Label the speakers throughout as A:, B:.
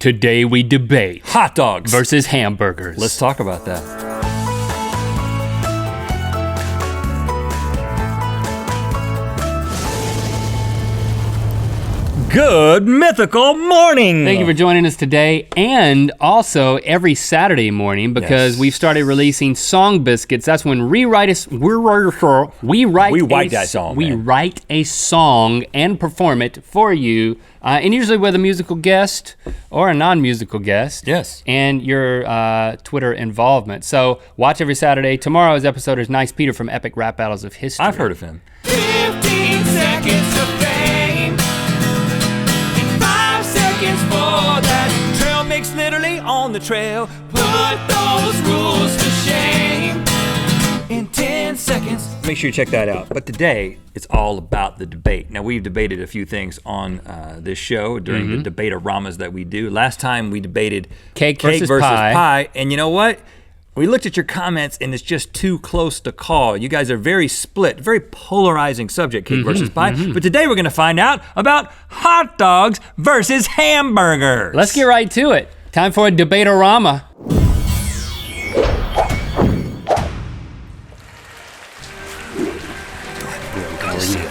A: Today we debate
B: hot dogs
A: versus hamburgers.
B: Let's talk about that. Good mythical morning.
A: Thank you for joining us today, and also every Saturday morning, because we've started releasing song biscuits. That's when we write a song and perform it for you, and usually with a musical guest or a non-musical guest.
B: Yes.
A: And your Twitter involvement. So watch every Saturday. Tomorrow's episode is Nice Peter from Epic Rap Battles of History.
B: I've heard of him.
C: 15 seconds of fame. 5 seconds for that trail mix, literally on the trail. Put those rules to shame in 10 seconds.
B: Make sure you check that out. But today, it's all about the debate. Now, we've debated a few things on this show during the Debate-o-Ramas that we do. Last time we debated
A: cake versus pie.
B: And you know what? We looked at your comments and it's just too close to call. You guys are very split, very polarizing subject, cake versus pie. But today we're gonna find out about hot dogs versus hamburgers.
A: Let's get right to it. Time for a Debate-o-Rama.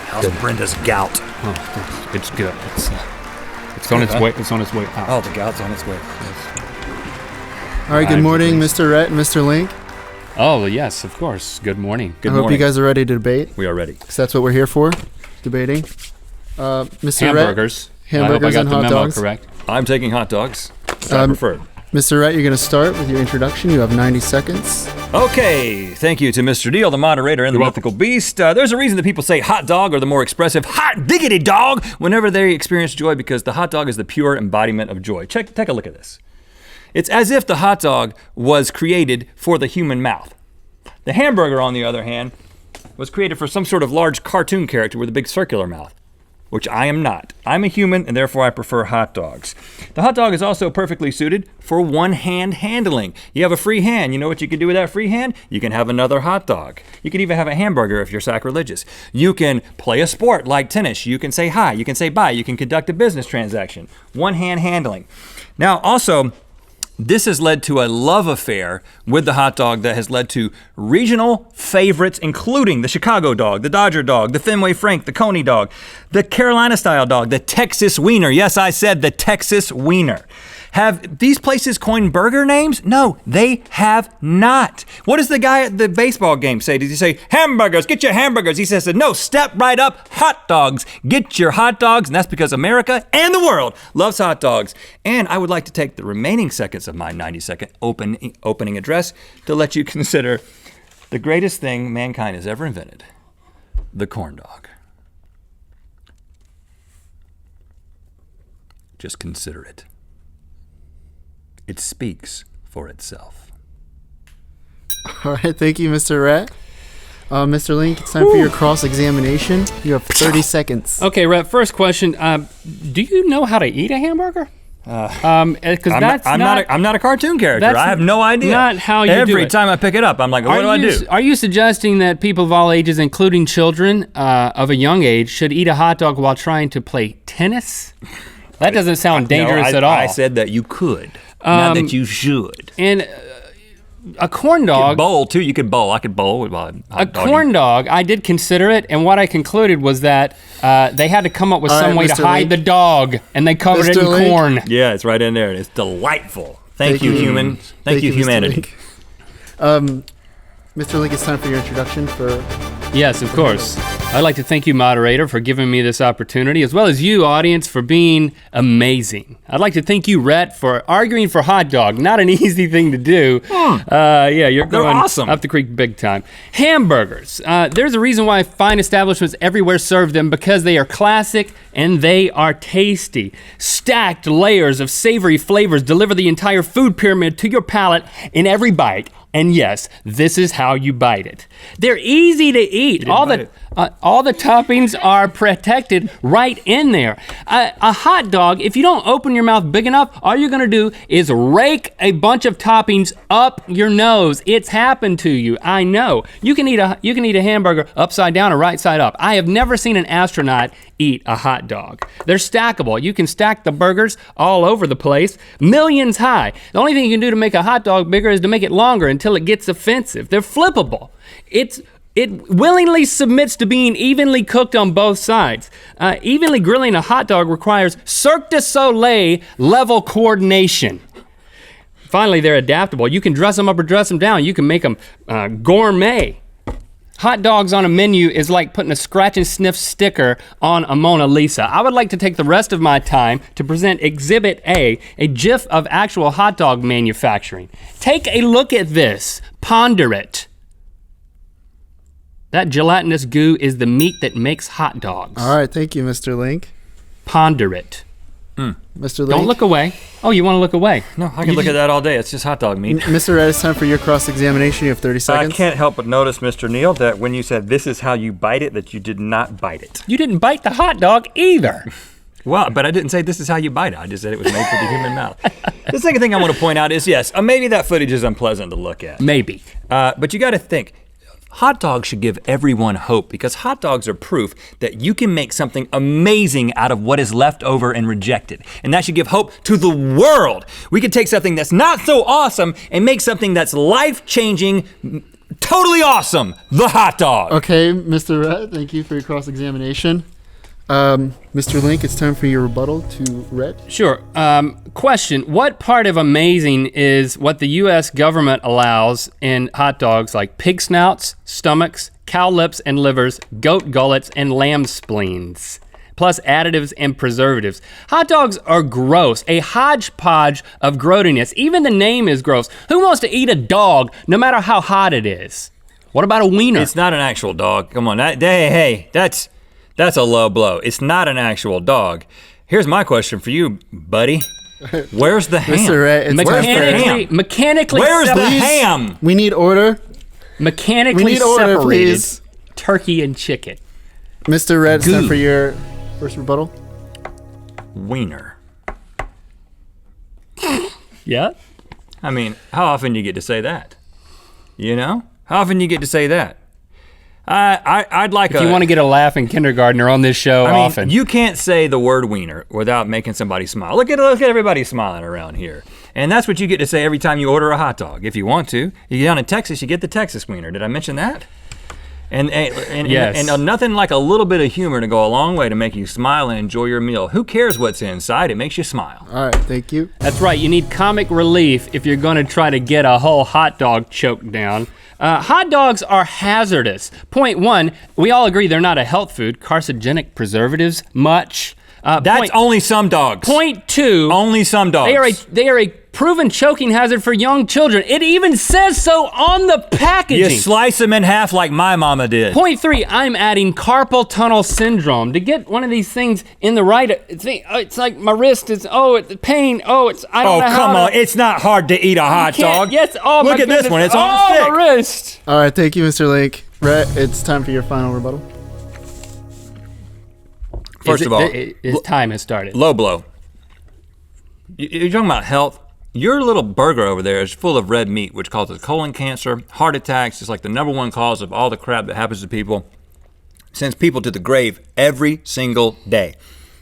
B: How's Brenda's gout?
A: Oh, it's good. It's on its way. It's on its way out.
B: Oh, the gout's on its way.
D: All right, good morning, Mr. Rhett and Mr. Link.
A: Oh, yes, of course. Good morning.
B: Good
D: I
B: morning.
D: hope you guys are ready to debate.
B: We are ready.
D: Because that's what we're here for, debating. Mr.
A: Hamburgers.
D: Rhett, hamburgers
A: I
D: and
A: hope I got
D: hot
A: the memo
D: dogs.
A: correct.
B: I'm taking hot dogs. I prefer.
D: Mr. Rhett, you're going to start with your introduction. You have 90 seconds.
B: Okay, thank you to Mr. Deal, the moderator and the mythical beast. There's a reason that people say hot dog or the more expressive hot diggity dog whenever they experience joy, because the hot dog is the pure embodiment of joy. Take a look at this. It's as if the hot dog was created for the human mouth. The hamburger, on the other hand, was created for some sort of large cartoon character with a big circular mouth, which I am not. I'm a human, and therefore I prefer hot dogs. The hot dog is also perfectly suited for one-hand handling. You have a free hand. You know what you can do with that free hand? You can have another hot dog. You can even have a hamburger if you're sacrilegious. You can play a sport like tennis. You can say hi. You can say bye. You can conduct a business transaction. One-hand handling. Now, also, this has led to a love affair with the hot dog that has led to regional favorites, including the Chicago dog, the Dodger dog, the Fenway Frank, the Coney dog, the Carolina style dog, the Texas Wiener. Yes, I said the Texas Wiener. Have these places coined burger names? No, they have not. What does the guy at the baseball game say? Does he say, hamburgers, get your hamburgers? He says, no, step right up, hot dogs. Get your hot dogs, and that's because America and the world loves hot dogs. And I would like to take the remaining seconds of my 90-second opening address to let you consider the greatest thing mankind has ever invented, the corn dog. Just consider it. It speaks for itself.
D: All right, thank you, Mr. Rhett. Mr. Link, it's time for your cross-examination. You have 30 seconds.
A: Okay, Rhett, first question. Do you know how to eat a hamburger?
B: I'm not a cartoon character. I have no idea.
A: Not how you do it.
B: Every time I pick it up, I'm like, what do I do?
A: Are you suggesting that people of all ages, including children of a young age, should eat a hot dog while trying to play tennis? That doesn't sound dangerous at all.
B: I said that you could, not that you should.
A: And a corn dog.
B: You could bowl too. You could bowl. I could bowl with
A: a corn dog. I did consider it, and what I concluded was that they had to come up with some way to hide the dog, and they covered it in corn.
B: Yeah, it's right in there, and it's delightful. Thank you, human. Thank you, humanity.
D: Mr. Link, it's time for your introduction for...
A: Yes, of course. I'd like to thank you, moderator, for giving me this opportunity, as well as you, audience, for being amazing. I'd like to thank you, Rhett, for arguing for hot dog. Not an easy thing to do. Yeah, you're going
B: awesome.
A: Up the creek big time. Hamburgers. There's a reason why fine establishments everywhere serve them, because they are classic and they are tasty. Stacked layers of savory flavors deliver the entire food pyramid to your palate in every bite. And yes, this is how you bite it. They're easy to eat. All the toppings are protected right in there. A hot dog, if you don't open your mouth big enough, all you're gonna do is rake a bunch of toppings up your nose. It's happened to you, I know. You can eat a hamburger upside down or right side up. I have never seen an astronaut eat a hot dog. They're stackable. You can stack the burgers all over the place, millions high. The only thing you can do to make a hot dog bigger is to make it longer until it gets offensive. They're flippable. It willingly submits to being evenly cooked on both sides. Evenly grilling a hot dog requires Cirque du Soleil level coordination. Finally, they're adaptable. You can dress them up or dress them down. You can make them gourmet. Hot dogs on a menu is like putting a scratch and sniff sticker on a Mona Lisa. I would like to take the rest of my time to present Exhibit A GIF of actual hot dog manufacturing. Take a look at this. Ponder it. That gelatinous goo is the meat that makes hot dogs.
D: All right, thank you, Mr. Link.
A: Ponder it.
D: Mr. Link.
A: Don't look away. Oh, you want to look away?
B: No, I can look at that all day. It's just hot dog meat.
D: Mr. Rhett, it's time for your cross-examination. You have 30 seconds.
B: I can't help but notice, Mr. Neal, that when you said this is how you bite it, that you did not bite it.
A: You didn't bite the hot dog either.
B: Well, but I didn't say this is how you bite it. I just said it was made for the human mouth. The second thing I want to point out is, yes, maybe that footage is unpleasant to look at.
A: Maybe.
B: But you got to think. Hot dogs should give everyone hope because hot dogs are proof that you can make something amazing out of what is left over and rejected. And that should give hope to the world. We could take something that's not so awesome and make something that's life-changing, totally awesome, the hot dog.
D: Okay, Mr. Rhett, thank you for your cross-examination. Mr. Link, it's time for your rebuttal to Rhett.
A: Sure. Question, what part of amazing is what the U.S. government allows in hot dogs like pig snouts, stomachs, cow lips and livers, goat gullets, and lamb spleens, plus additives and preservatives? Hot dogs are gross, a hodgepodge of grottiness. Even the name is gross. Who wants to eat a dog no matter how hot it is? What about a wiener?
B: It's not an actual dog. Come on, hey, that's a low blow. It's not an actual dog. Here's my question for you, buddy. Where's the ham?
D: Mr. Rhett, it's
A: mechanically
B: Where's the
A: separated.
B: ham?
D: We need order.
A: Mechanically
D: order,
A: separated
D: please.
A: turkey and chicken.
D: Mr. Rhett, it's time
B: Goo.
D: for your first rebuttal.
B: Wiener.
A: Yeah?
B: I mean, how often do you get to say that? You know? How often do you get to say that? I'd like
A: If you want to get a laugh in kindergartner on this show often.
B: You can't say the word wiener without making somebody smile. Look at everybody smiling around here. And that's what you get to say every time you order a hot dog, if you want to. You get down in Texas, you get the Texas wiener. Did I mention that? And
A: Yes.
B: and nothing like a little bit of humor to go a long way to make you smile and enjoy your meal. Who cares what's inside? It makes you smile.
D: All right, thank you.
A: That's right, you need comic relief if you're gonna try to get a whole hot dog choked down. Hot dogs are hazardous. Point one, we all agree they're not a health food. Carcinogenic preservatives, much.
B: That's only some dogs.
A: Point two,
B: Only some dogs.
A: they are a proven choking hazard for young children. It even says so on the packaging.
B: You slice them in half like my mama did.
A: Point three, I'm adding carpal tunnel syndrome. To get one of these things in the right, it's like my wrist is, it's pain, I don't know how
B: come
A: to-
B: on, it's not hard to eat a hot dog.
A: Yes,
B: Look at this one, it's on a stick.
A: my wrist.
D: All right, thank you, Mr. Link. Rhett, it's time for your final rebuttal.
B: First of all,
A: his time has started.
B: low blow. You're talking about health. Your little burger over there is full of red meat, which causes colon cancer, heart attacks. It's like the #1 cause of all the crap that happens to people. Sends people to the grave every single day.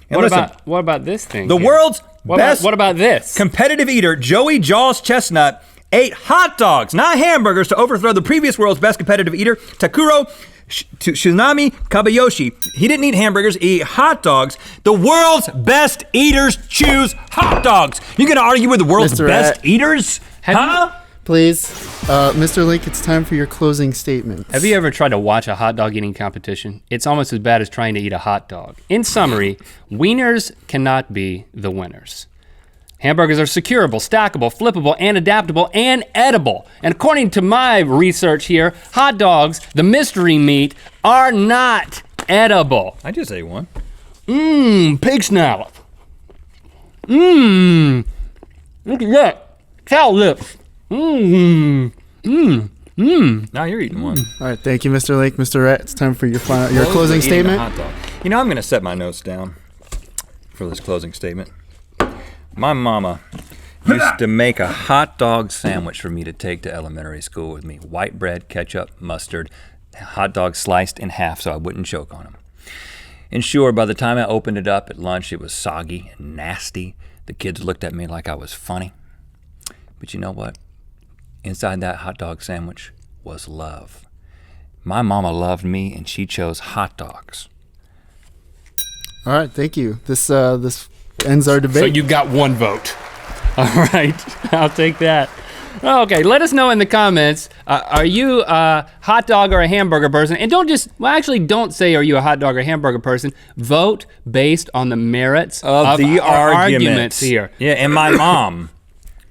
B: And
A: What about this thing?
B: the
A: here?
B: world's
A: What
B: best
A: about this?
B: competitive eater, Joey Jaws Chestnut, ate hot dogs, not hamburgers, to overthrow the previous world's best competitive eater, Takuro Tsunami Kabayoshi. He didn't eat hamburgers, he ate hot dogs. The world's best eaters choose hot dogs. You gonna argue with the world's
D: Mr.
B: best
D: Rat.
B: eaters? Huh?
D: Please, Mr. Link, it's time for your closing statements.
A: Have you ever tried to watch a hot dog eating competition? It's almost as bad as trying to eat a hot dog. In summary, wieners cannot be the winners. Hamburgers are securable, stackable, flippable, and adaptable, and edible. And according to my research here, hot dogs, the mystery meat, are not edible.
B: I just ate one.
A: Pig snout. Look at that. Cow lips.
B: Now you're eating one.
D: All right, thank you, Mr. Link. Mr. Rhett, it's time for your closing
B: Eating a
D: statement.
B: hot dog. You know, I'm gonna set my notes down for this closing statement. My mama used to make a hot dog sandwich for me to take to elementary school with me. White bread, ketchup, mustard, hot dog sliced in half so I wouldn't choke on them. And sure, by the time I opened it up at lunch, it was soggy and nasty. The kids looked at me like I was funny. But you know what? Inside that hot dog sandwich was love. My mama loved me and she chose hot dogs.
D: All right, thank you. This ends our debate.
A: So you got one vote. All right, I'll take that. Okay, let us know in the comments, are you a hot dog or a hamburger person? And don't say are you a hot dog or a hamburger person. Vote based on the merits of
B: the
A: our arguments here.
B: Yeah, and my mom.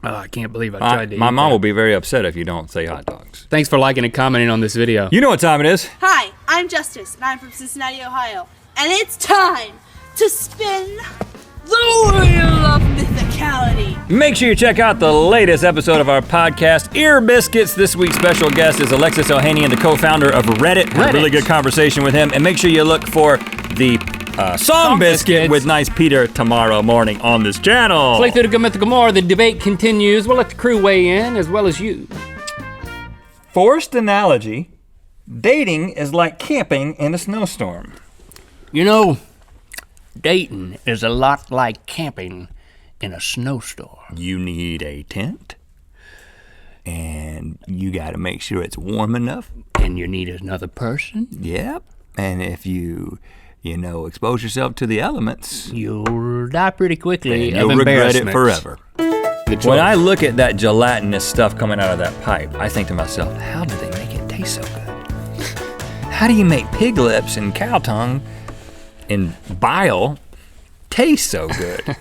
A: Oh, I can't believe I tried to
B: My
A: eat
B: mom
A: that.
B: will be very upset if you don't say hot dogs.
A: Thanks for liking and commenting on this video.
B: You know what time it is.
E: Hi, I'm Justice, and I'm from Cincinnati, Ohio. And it's time to spin the wheel of mythicality.
B: Make sure you check out the latest episode of our podcast, Ear Biscuits. This week's special guest is Alexis Ohanian, the co-founder of Reddit. Had a really good conversation with him. And make sure you look for the Song Biscuit with Nice Peter tomorrow morning on this channel.
A: Click through to Mythical More. The debate continues. We'll let the crew weigh in as well as you.
B: Forced analogy, dating is like camping in a snowstorm.
A: You know, dating is a lot like camping in a snowstorm.
B: You need a tent, and you gotta make sure it's warm enough.
A: And you need another person.
B: Yep. And if you expose yourself to the elements,
A: You'll die pretty quickly
B: and
A: of
B: you'll regret it
A: embarrassment.
B: forever. When I look at that gelatinous stuff coming out of that pipe, I think to myself, how do they make it taste so good? How do you make pig lips and cow tongue and bile taste so good?